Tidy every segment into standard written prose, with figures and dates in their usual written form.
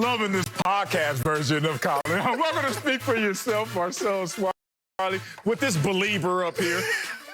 loving this podcast version of Colin. Welcome to Speak for Yourself, Marcel Smiley, with this believer up here.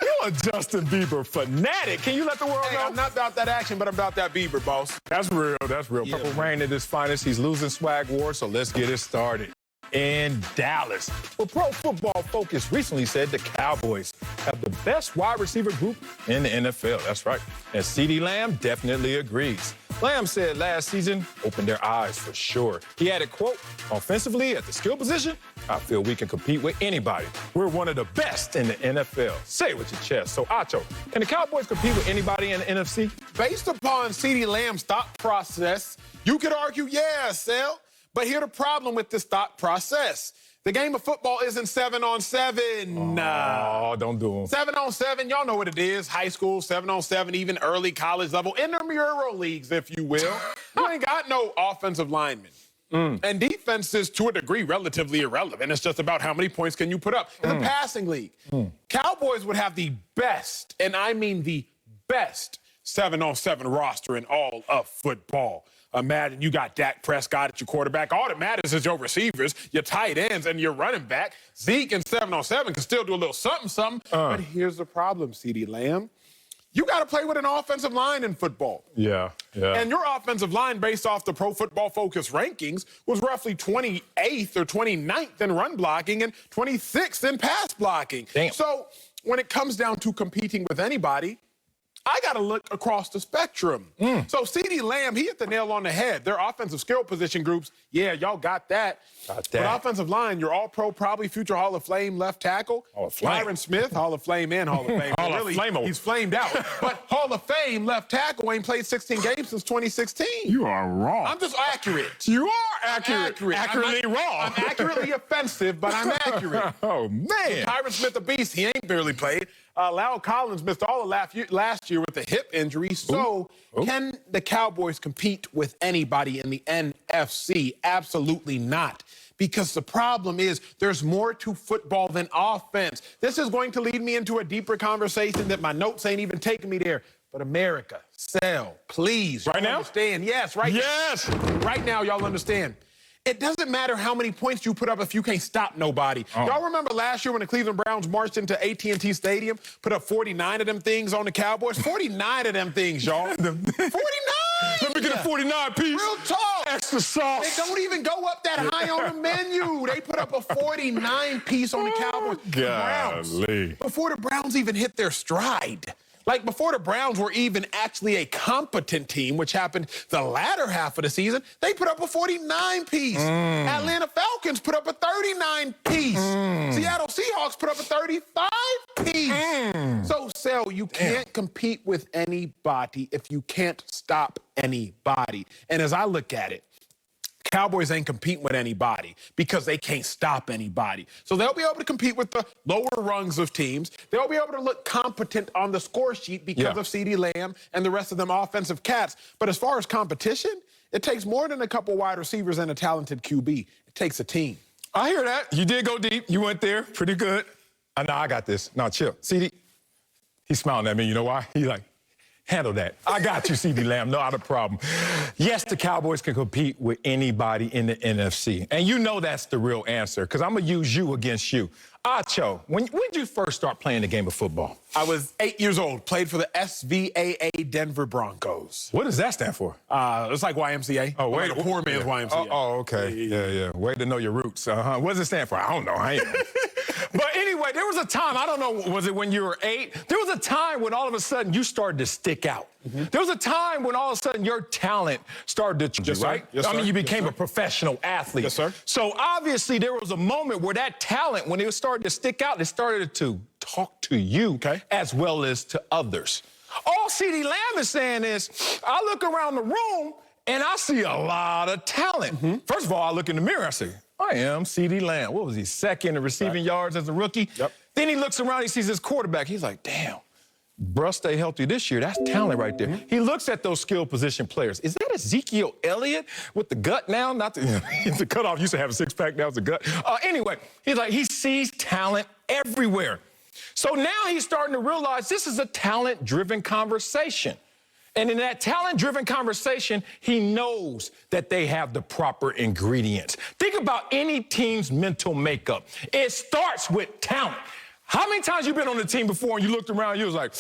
You're a Justin Bieber fanatic. Can you let the world know? I'm not about that action, but I'm about that Bieber, boss. That's real, that's real. Yeah, Purple Rain at his finest. He's losing swag war, so let's get it started. In Dallas, well, Pro Football Focus recently said the Cowboys have the best wide receiver group in the NFL. That's right. And CeeDee Lamb definitely agrees. Lamb said last season opened their eyes for sure. He added, quote, offensively at the skill position, I feel we can compete with anybody. We're one of the best in the NFL. Say it with your chest. So, Acho, can the Cowboys compete with anybody in the NFC? Based upon CeeDee Lamb's thought process, you could argue, yeah, Sel. But here's the problem with this thought process. The game of football isn't 7-on-7. Oh, don't do them. 7-on-7, y'all know what it is. High school, 7-on-7, even early college level, intramural leagues, if you will. You ain't got no offensive linemen. And defense is, to a degree, relatively irrelevant. It's just about how many points can you put up. In the passing league, Cowboys would have the best, and I mean the best, 7-on-7 roster in all of football. Imagine you got Dak Prescott at your quarterback. All that matters is your receivers, your tight ends, and your running back. Zeke in 7-on-7 can still do a little something. But here's the problem, CeeDee Lamb. You got to play with an offensive line in football. Yeah. And your offensive line, based off the Pro Football Focus rankings, was roughly 28th or 29th in run blocking and 26th in pass blocking. Damn. So when it comes down to competing with anybody, I got to look across the spectrum. So CeeDee Lamb, he hit the nail on the head. Their offensive skill position groups, yeah, y'all got that. But offensive line, your all-pro, probably future Hall of Fame left tackle. Hall of Fame. Byron Smith, Hall of Fame and Hall of Fame. Hall of Flame-o. He's flamed out. But Hall of Fame left tackle ain't played 16 games since 2016. You are wrong. I'm just accurate. You are accurate. Accurately wrong. I'm accurately offensive, but I'm accurate. Oh, man. Byron Smith, the beast, he ain't barely played. Lyle Collins missed all of last year with a hip injury. So can the Cowboys compete with anybody in the NFC? Absolutely not. Because the problem is there's more to football than offense. This is going to lead me into a deeper conversation that my notes ain't even taking me there. But America, Sel, please. Right now? Understand. Yes, right Yes. Right now, y'all understand. It doesn't matter how many points you put up if you can't stop nobody. Y'all remember last year when the Cleveland Browns marched into AT&T Stadium, put up 49 of them things on the Cowboys? 49 of them things, y'all. 49! Let me get a 49 piece. Real talk. Extra sauce. They don't even go up that high on the menu. They put up a 49 piece on the Cowboys. Golly. Before the Browns even hit their stride. Like, before the Browns were even actually a competent team, which happened the latter half of the season, they put up a 49-piece. Atlanta Falcons put up a 39-piece. Seattle Seahawks put up a 35-piece. So, Sel, you can't compete with anybody if you can't stop anybody. And as I look at it, Cowboys ain't competing with anybody because they can't stop anybody. So they'll be able to compete with the lower rungs of teams. They'll be able to look competent on the score sheet because of CeeDee Lamb and the rest of them offensive cats. But as far as competition, it takes more than a couple wide receivers and a talented QB. It takes a team. I hear that. You did go deep. You went there. Pretty good. No, I got this. No, chill. CeeDee, he's smiling at me. You know why? He's like, handle that. I got you, CeeDee Lamb. Not a problem. Yes, the Cowboys can compete with anybody in the NFC. And you know that's the real answer, because I'm going to use you against you. Acho, when did you first start playing the game of football? I was 8 years old, played for the SVAA Denver Broncos. What does that stand for? It's like YMCA. Oh, wait. Like a poor man's YMCA. Oh, okay. Yeah. Way to know your roots. What does it stand for? I don't know. I ain't know. But anyway, there was a time, I don't know, was it when you were 8? There was a time when all of a sudden you started to stick out. There was a time when all of a sudden your talent started to, right? Yes, sir. I mean, you became a professional athlete. Yes, sir. So obviously there was a moment where that talent, when it started to stick out, it started to talk to you as well as to others. All CeeDee Lamb is saying is, I look around the room and I see a lot of talent. First of all, I look in the mirror, I say, I am CeeDee Lamb. What was he, second in receiving yards as a rookie? Then he looks around, he sees his quarterback. He's like, damn, bruh, stay healthy this year. That's talent right there. He looks at those skill position players. Is that Ezekiel Elliott with the gut now? Not the cutoff used to have a six-pack, now it's a gut. Anyway, he's like, he sees talent everywhere. So now he's starting to realize this is a talent-driven conversation. And in that talent-driven conversation, he knows that they have the proper ingredients. Think about any team's mental makeup. It starts with talent. How many times you been on the team before and you looked around and you was like,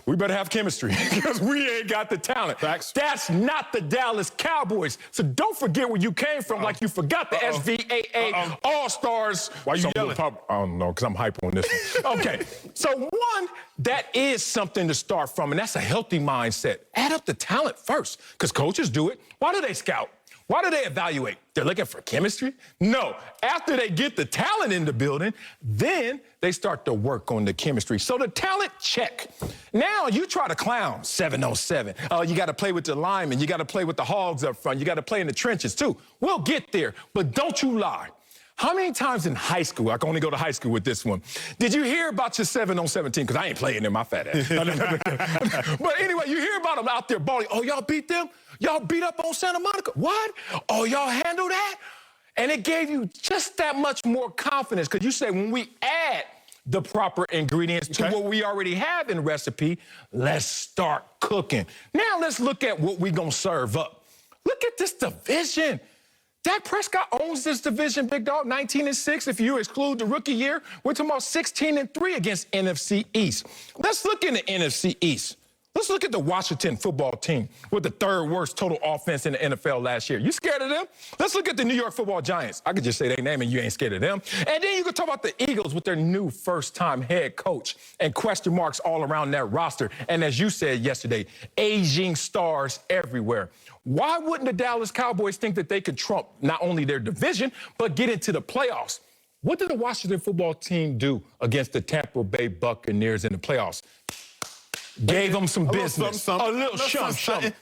we better have chemistry because we ain't got the talent. Facts. That's not the Dallas Cowboys. So don't forget where you came from like you forgot the SVAA All-Stars. Why you yelling? I don't know, because I'm hype on this one. Okay, so one, that is something to start from, and that's a healthy mindset. Add up the talent first, because coaches do it. Why do they scout? Why do they evaluate? They're looking for chemistry? No. After they get the talent in the building, then they start to work on the chemistry. So the talent, check. Now you try to clown 7-on-7. You got to play with the linemen. You got to play with the hogs up front. You got to play in the trenches, too. We'll get there, but don't you lie. How many times in high school, I can only go to high school with this one, did you hear about your 7-on-17? Because I ain't playing in my fat ass. But anyway, you hear about them out there balling. Oh, y'all beat them? Y'all beat up on Santa Monica? What? Oh, y'all handle that? And it gave you just that much more confidence because you say when we add the proper ingredients to what we already have in the recipe, let's start cooking. Now let's look at what we're going to serve up. Look at this division. Dak Prescott owns this division, big dog, 19-6. If you exclude the rookie year, we're talking about 16-3 against NFC East. Let's look in the NFC East. Let's look at the Washington football team with the third worst total offense in the NFL last year. You scared of them? Let's look at the New York football Giants. I could just say their name and you ain't scared of them. And then you could talk about the Eagles with their new first-time head coach and question marks all around that roster. And as you said yesterday, aging stars everywhere. Why wouldn't the Dallas Cowboys think that they could trump not only their division, but get into the playoffs? What did the Washington football team do against the Tampa Bay Buccaneers in the playoffs? Gave them some business. A little something.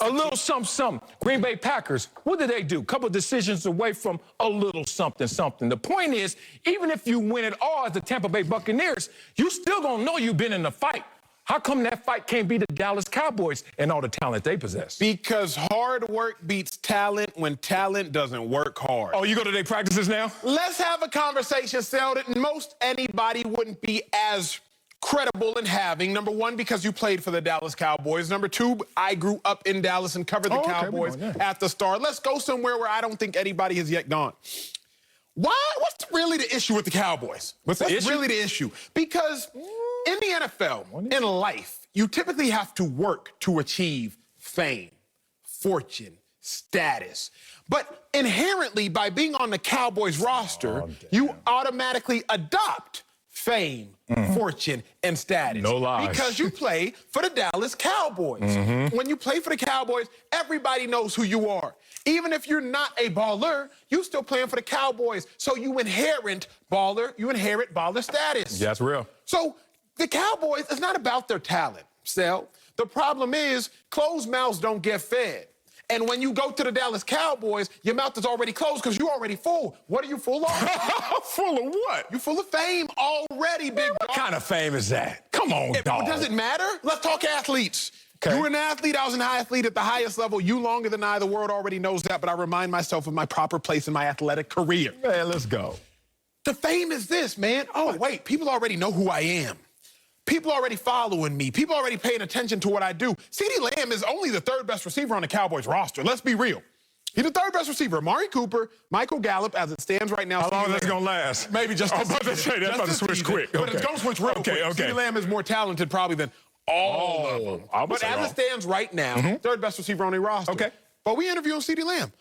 A little something. Green Bay Packers, what did they do? A couple decisions away from a little something. The point is, even if you win it all as the Tampa Bay Buccaneers, you still gonna know you've been in the fight. How come that fight can't be the Dallas Cowboys and all the talent they possess? Because hard work beats talent when talent doesn't work hard. Oh, you go to their practices now? Let's have a conversation, Sheldon. Most anybody wouldn't be as credible in having. Number one, because you played for the Dallas Cowboys. Number two, I grew up in Dallas and covered the Cowboys at the start. Let's go somewhere where I don't think anybody has yet gone. What's really the issue with the Cowboys? What's really the issue? Because in the NFL, in life, you typically have to work to achieve fame, fortune, status. But inherently, by being on the Cowboys roster, you automatically adopt fame, fortune, and status. No lies. Because you play for the Dallas Cowboys. When you play for the Cowboys, everybody knows who you are. Even if you're not a baller, you still playing for the Cowboys. So you inherit baller status. Yeah, that's real. So the Cowboys, it's not about their talent, Sel. The problem is closed mouths don't get fed. And when you go to the Dallas Cowboys, your mouth is already closed because you're already full. What are you full of? Full of what? You're full of fame already, big dog. What kind of fame is that? Come on, dog. Does it matter? Let's talk athletes. Okay. You were an athlete. I was an athlete at the highest level. You longer than I. The world already knows that, but I remind myself of my proper place in my athletic career. Man, let's go. The fame is this, man. Oh, wait, people already know who I am. People already following me. People already paying attention to what I do. CeeDee Lamb is only the third best receiver on the Cowboys roster. Let's be real. He's the third best receiver. Amari Cooper, Michael Gallup, as it stands right now. How long is this going to last? Maybe just I'm about to say, that's about to switch quick. But it's going to switch real quick. CeeDee Lamb is more talented probably than all of them. But as it stands right now, third best receiver on the roster. Okay. But we interviewing CeeDee Lamb.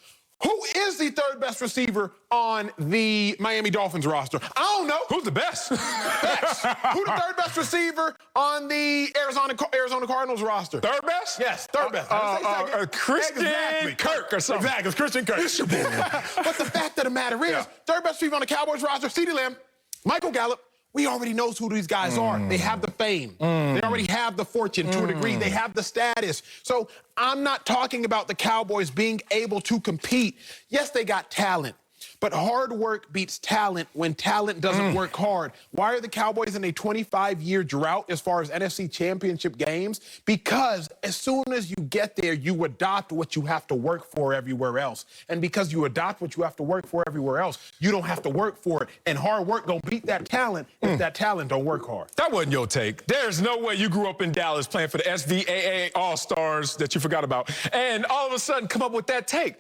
Who is the third best receiver on the Miami Dolphins roster? I don't know. Who's the best? Who the third best receiver on the Arizona Cardinals roster? Third best? Yes, third best. Christian Kirk or something. Exactly, it's Christian Kirk. But the fact of the matter is, third best receiver on the Cowboys roster, CeeDee Lamb, Michael Gallup. We already know who these guys are. They have the fame. They already have the fortune to a degree. They have the status. So I'm not talking about the Cowboys being able to compete. Yes, they got talent. But hard work beats talent when talent doesn't work hard. Why are the Cowboys in a 25-year drought as far as NFC championship games? Because as soon as you get there, you adopt what you have to work for everywhere else. And because you adopt what you have to work for everywhere else, you don't have to work for it. And hard work gonna beat that talent if that talent don't work hard. That wasn't your take. There's no way you grew up in Dallas playing for the SVAA All-Stars that you forgot about, and all of a sudden come up with that take.